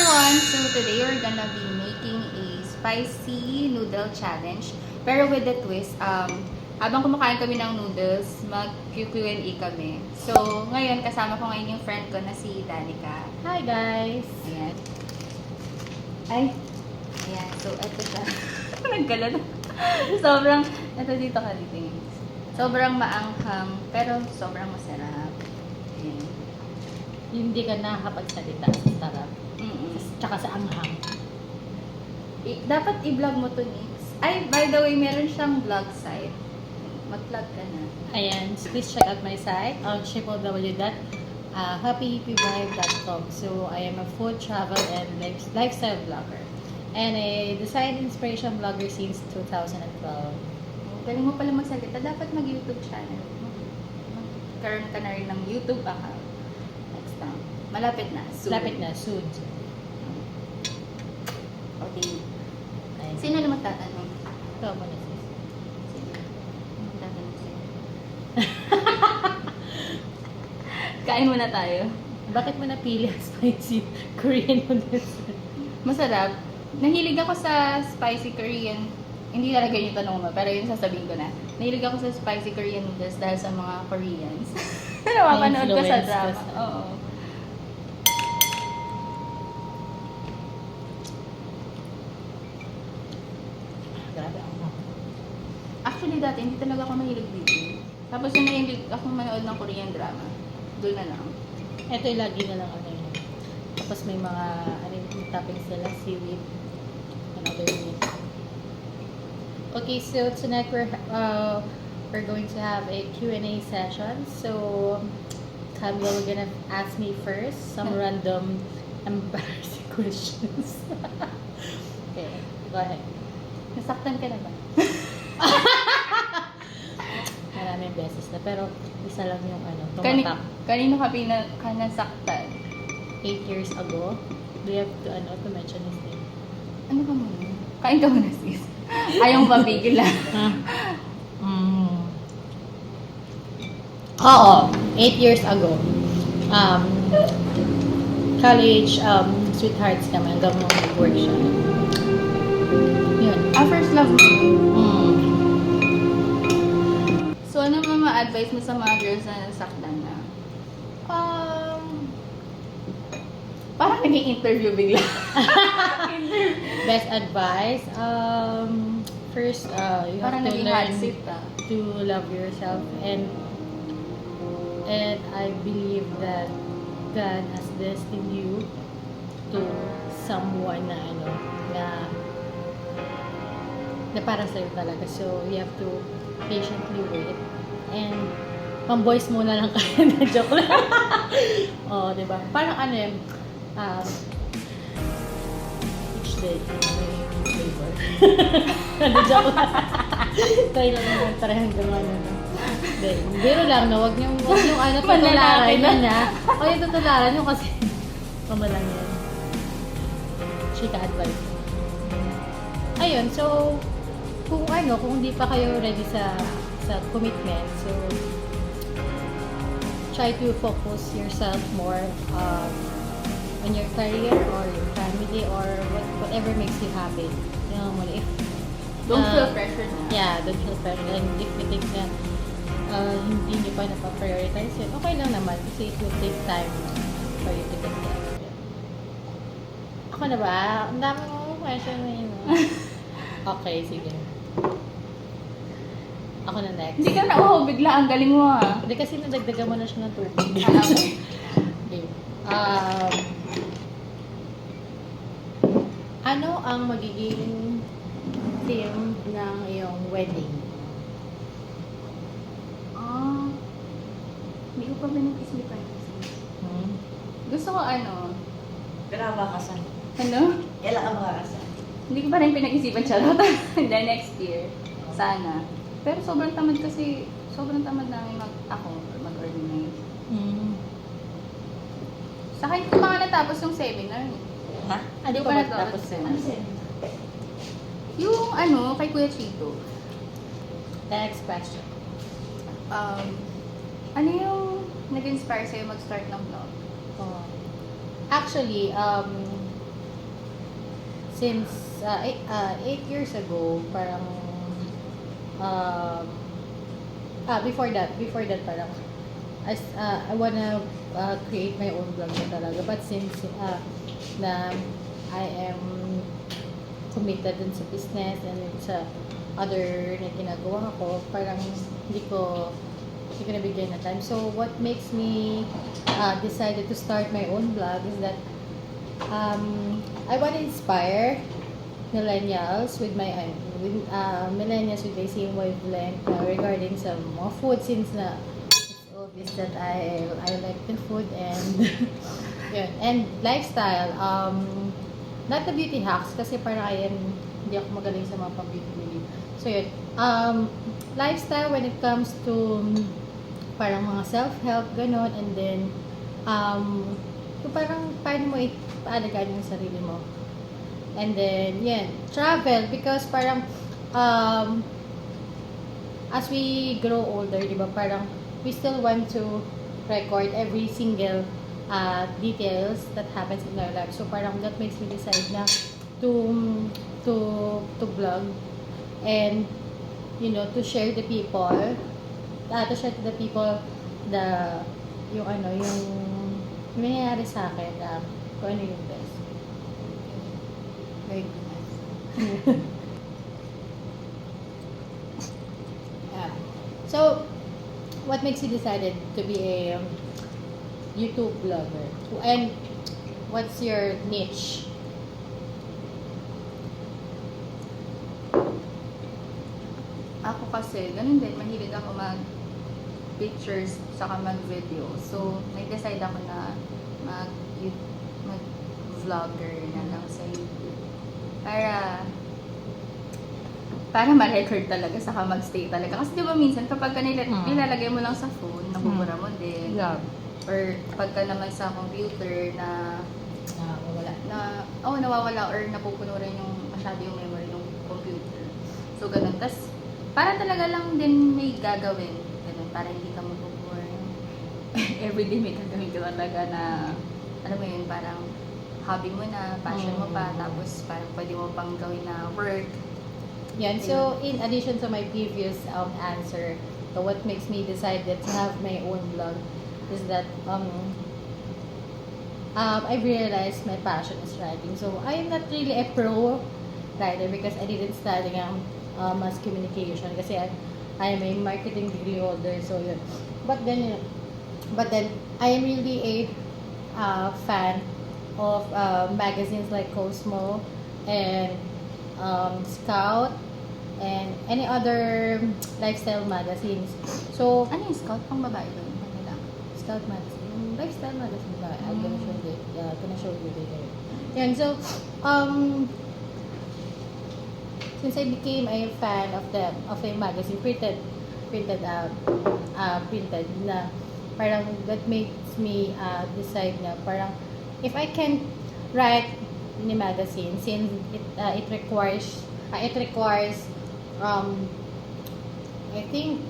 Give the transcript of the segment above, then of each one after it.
everyone! So today we're gonna be making a spicy noodle challenge. Pero with the twist, habang kumakain kami ng noodles, mag-Q&A kami. So ngayon, kasama ko ngayon yung friend ko na si Danica. Hi guys! Ayan. Ay! Ayan, so eto siya. Nagkalat. Sobrang, eto dito ka dito. Sobrang maanghang, pero sobrang masarap. Ayan. Hindi ka nakakapagsalita sa sarap. Tsaka sa anghang. Dapat i-vlog mo to, Nix. Ay, by the way, meron siyang vlog site. Mag-vlog ka na. Ayan, please check out my site on www.happyhippievibe.com. So, I am a food, travel, and lifestyle vlogger. And a design inspiration vlogger since 2012. Galing mo pala magsalita. Dapat mag-YouTube channel. Magkaroon ka na rin ng YouTube account. Next time. Malapit na. Soon. Lapit na, soon. Okay. Ayan. Sino na magtatanong? Ikaw mo na sis. Sino? Magtatanong sino? Kain muna tayo. Bakit mo napili ang spicy Korean noodles? Masarap. Nahilig ako sa spicy Korean. Hindi talaga yung tanong mo, pero yun sasabihin ko na. Nahilig ako sa spicy Korean noodles dahil sa mga Koreans. Napapanood ko sa Influence drama. ka sa- Oo. Grabe ako. Actually, dati hindi talaga ako mahilig dito. Tapos yung nahilig akong manood ng Korean drama. Doon na lang. Ito yung lagi na lang ano yun. Tapos may mga ano yung toppings nila, seaweed, another meat. Okay, so tonight we're going to have a Q&A session. So Camila, we're gonna ask me first some random embarrassing questions. Okay, go ahead. Nasaktan ka na ba? Maraming beses na, pero isa lang yung ano, Kanino tumatak. ka nasaktan? 8 years ago. Do you have to, to mention his name? Ano ka muna? Kain ka muna, sis. Ayaw mo pabigil lang. Oo, 8 years ago. College, sweethearts kami hanggang nung nag-work siya. Yun. First love mo. Mm. So, ano ma-advise mo sa mga girls na nasaktan na? Parang naging interview bigla. Best advice, first, you have Parang to naging hot learn seat to love yourself, and I believe that God has destined you to someone na na para sa'yo talaga. So, you have to patiently wait. And, pang-boys muna lang kaya na joke lang. Oh, diba? Parang each day, flavor. Joke lang. Tayo lang naman, try hanggang Hindi, biro lang na, wag yung tutularan yun na. O yung tutularan yun kasi, pamalang yan. Chika advice. Ayun, so, kung hindi pa kayo ready sa commitment, so, try to focus yourself more on your career or your family or whatever makes you happy. You know, if Don't feel pressure na. yeah, don't feel pressure. And if you think na hindi nyo pa napaprioritize yun, okay lang naman kasi it will take time for you to get there. Ako na ba? Ang dami mo question na yun. Okay, sige. Ako na next. Hindi ka na, bigla. Ang galing mo ah. Hindi kasi nadagdagan mo na siya ng tubig. Okay. Ano ang magiging theme ng iyong wedding? Hindi ko pa pinag-isipan. Gusto ko Kailan ka makakasal? ano? Kailan ka makakasal? Hindi ko pa rin pinag-isipan charot. The next year. Sana. Pero sobrang tamad namin mag-organize. Saka hindi ko pa nga natapos yung seminar. Ha? Hindi pa pa natapos matapos seminar. yun. Yung kay Kuya Chito. Next question. Ano yung nag-inspire sa'yo mag-start ng vlog? Oh. Actually, since 8 years ago, parang before that parang I wanna create my own blog na talaga, but since na I am committed dun sa business and sa other na ginagawa ko, parang hindi ko nabigyan na time. So what makes me decided to start my own blog is that I want to inspire millennials with my millennials with the same wavelength regarding some more food, since na it's obvious that I like the food and yun, and lifestyle. Not the beauty hacks kasi parang hindi ako magaling sa mga pang-beauty. So yun, lifestyle when it comes to parang mga self-help, ganon, and then yung parang paano mo paalagaan yung sarili mo. And then, yan, travel, because parang as we grow older, di ba, parang we still want to record every single details that happens in our life. So parang that makes me decide na to vlog and to share the people to the people yung nangyayari sa akin, kung ano yung best. Very good. Yeah. So, what makes you decided to be a YouTube vlogger? And what's your niche? Ako kasi, ganun din, mahilig ako mag-pictures saka mag-video. So, nag-decide ako na mag-vlogger na lang sa YouTube. Para ma-record talaga, saka mag-stay talaga. Kasi di ba minsan, kapag nilalagay mo lang sa phone, nabubura mo din. Yeah. Or pagka naman sa computer nawawala or napupuno rin masyado yung memory ng computer. So, ganun. Tas, para talaga lang din may gagawin. Ganun, para hindi ka mabubore. Everyday may gagawin ka talaga na, alam mo yun, parang hobby mo na, passion mo pa, tapos parang pwede mo pang gawin na work. Yan. So, in addition to my previous answer, so what makes me decide that to have my own blog is that I realized my passion is writing. So, I am not really a pro writer because I didn't study mass communication kasi I am a marketing degree holder. So, yun. But then I am really a fan of magazines like Cosmo and Scout and any other lifestyle magazines. So, Ano yung scout? Pang babae ba yun? Ano lang? Scout magazine, yung lifestyle magazine ba? I'm gonna show you later. Yan, so, since I became a fan of a magazine, printed na parang that makes me decide na parang if I can write in a magazine, since it requires I think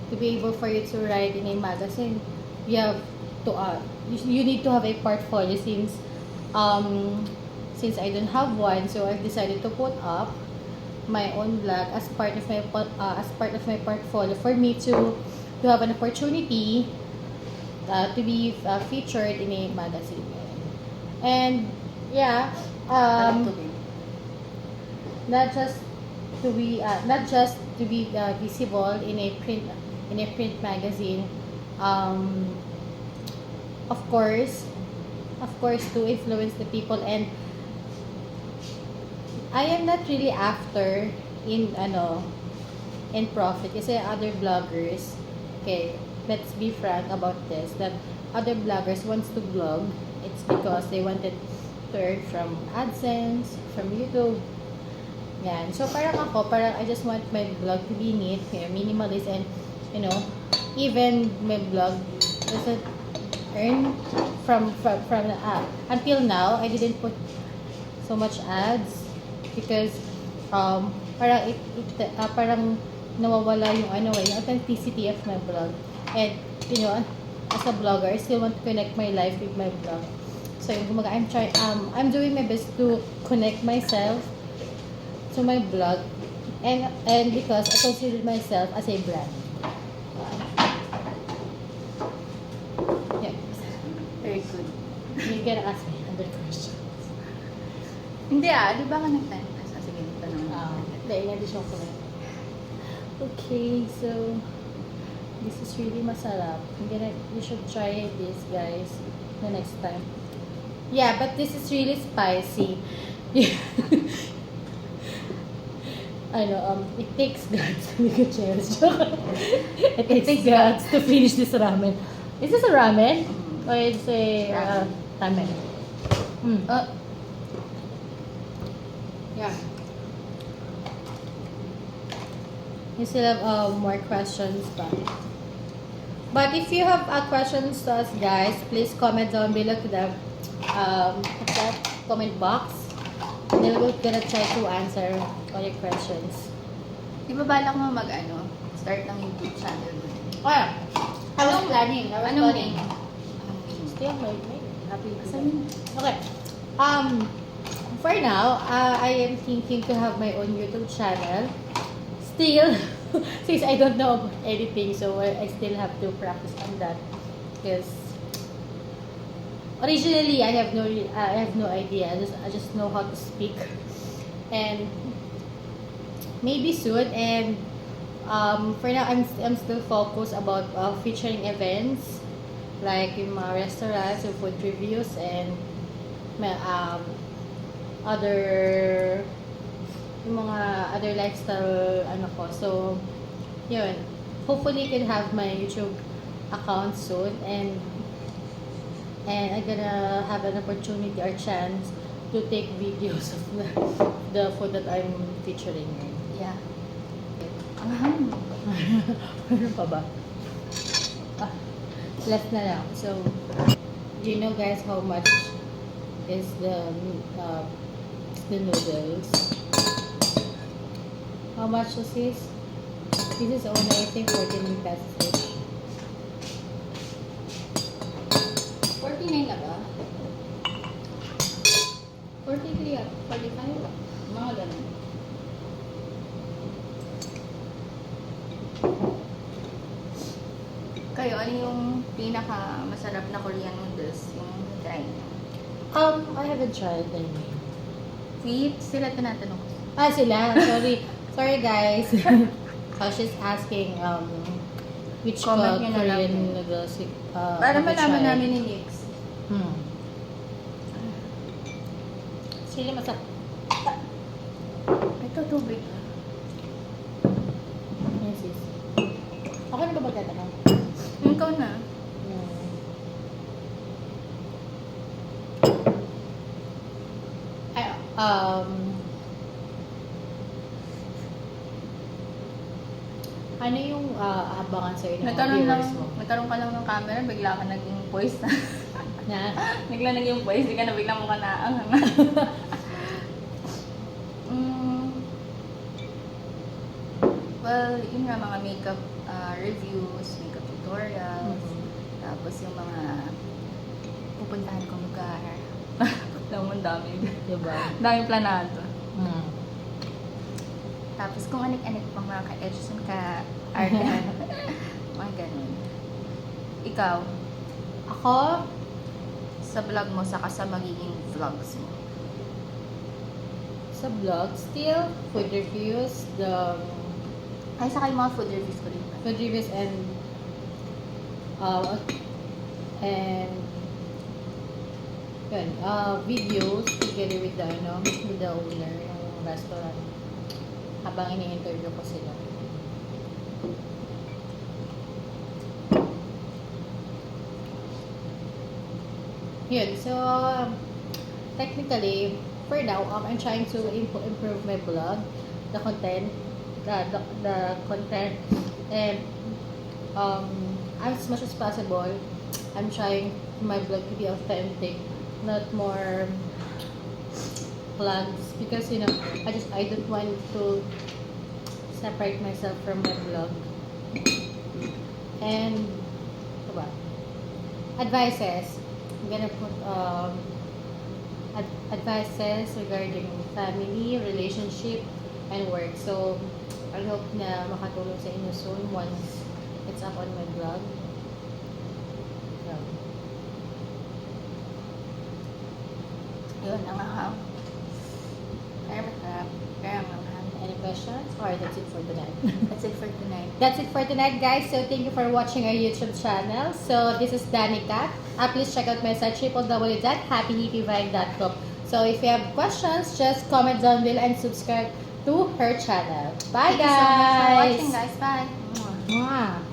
to be able for you to write in a magazine, you have to you need to have a portfolio, since I don't have one. So I've decided to put up my own blog as part of my portfolio for me to have an opportunity to be featured in a magazine. And yeah, not just to be visible in a print magazine, of course to influence the people. And I am not really after in profit, kasi other bloggers, okay, let's be frank about this, that other bloggers wants to blog, it's because they wanted to earn from AdSense, from YouTube. Yan. So parang I just want my blog to be neat, minimalist, and even my blog doesn't earn from the ad. Until now, I didn't put so much ads because parang nawawala yung authenticity of my blog. And as a blogger, I still want to connect my life with my blog. So, yung kumbaga, I'm doing my best to connect myself to my blog and because I consider myself as a brand. Yeah. Very good. You're gonna ask me other questions. Hindi di ba ka nag-time-pass? Sige, tanong. Dahil nga di siya ko. Okay, so this is really masarap. You should try this, guys, the next time. Yeah, but this is really spicy. It takes guts to make a challenge. It takes guts to finish this ramen. Is this a ramen? Or it's a ramen? Yeah. You still have more questions, but if you have questions to us, guys, please comment down below to the what's that? Comment box. And then we're gonna try to answer all your questions. Di ba balak mo start ng YouTube channel mo? Oh, yeah. I was planning. Anong name? Still my happy. Sabi Okay. For now, I am thinking to have my own YouTube channel. Still, since I don't know anything, so I still have to practice on that. Because originally, I have no idea. I just know how to speak, and maybe soon. And for now, I'm still focused about featuring events like in mga restaurants or food reviews and other other lifestyle ko. So yun, hopefully can have my YouTube account soon, and I'm gonna have an opportunity or chance to take videos of the food that I'm featuring. Yeah. Ano pa ba? Last na lang. So, do you know, guys, how much is the noodles? How much is this? This is only, I think, 14 pesos each. 49 na ba? 43 45? Mga ganun. Kayo, ano yung pinaka masarap na Korean noodles yung try niyo? I haven't tried them. Wait, sila tinatanong ko. Sila. Sorry, guys. She's asking which Comment nyo na lang Korean po. noodles Para have you malaman tried? namin ni Nix. Sila masarap. Ito, tubig. Yes, sis. Ako na ba magtatanong? Ikaw na. Ay, ano yung abangan sa'yo ng mga viewers mo? Nagkaroon ka lang ng camera, bigla ka naging voice na. Na? Bigla naging voice, di ka na bigla mo ka naang. Well, yun nga, mga makeup reviews, makeup tutorials, tapos yung mga pupuntahan kong lugar. Ang dami. Diba? Daming planado. Hmm. Tapos kung anik-anik pang mga ka-edges and ka-argan. Mga ganun. Ikaw, Ako, sa vlog mo, saka sa magiging vlogs mo. sa vlog, still, food reviews, the Ay, saka yung mga food reviews ko rin. food reviews and yun, videos together with the owner ng restaurant habang ini-interview ko sila. Yun, so technically for now I'm trying to improve my blog, the content, the content, and as much as possible I'm trying my blog to be authentic, not more vlogs, because I don't want to separate myself from my blog. And ano ba? Advices, I'm gonna put advices regarding family, relationship, and work. So, I hope na makatulong sa inyo soon once it's up on my blog. So, Yun, ang aham. Pero masarap. Pero ang aham. any questions? Or that's it for tonight? That's it for tonight. That's it for tonight, guys. So, thank you for watching our YouTube channel. So, this is Danica. Please check out my site, www.happyhippievibe.com. So, if you have questions, just comment down below and subscribe to her channel. Bye, Thank you so much for guys! watching, guys. Bye. Mwah.